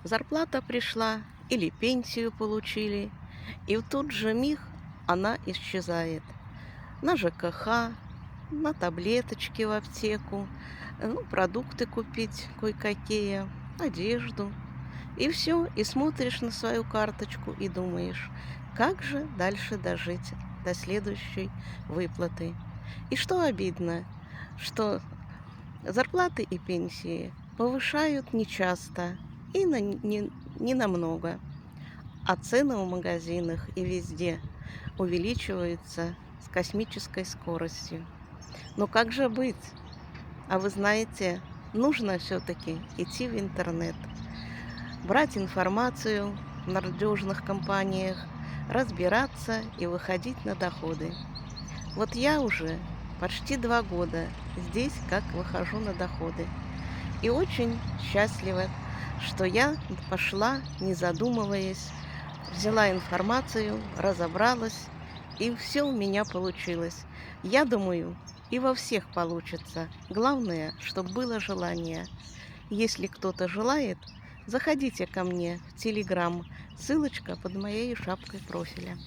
Зарплата пришла или пенсию получили, и в тот же миг она исчезает. На ЖКХ, на таблеточки в аптеку, ну, продукты купить кое-какие, одежду. И все, и смотришь на свою карточку и думаешь, как же дальше дожить до следующей выплаты. И что обидно, что зарплаты и пенсии повышают нечасто и не намного, а цены в магазинах и везде увеличиваются с космической скоростью. Но как же быть? А вы знаете, нужно все-таки идти в интернет, брать информацию в надежных компаниях, разбираться и выходить на доходы. Вот я уже почти 2 года здесь как выхожу на доходы. И очень счастлива, что я пошла, не задумываясь, взяла информацию, разобралась, и все у меня получилось. Я думаю, и во всех получится. Главное, чтобы было желание. Если кто-то желает, заходите ко мне в Телеграм. Ссылочка под моей шапкой профиля.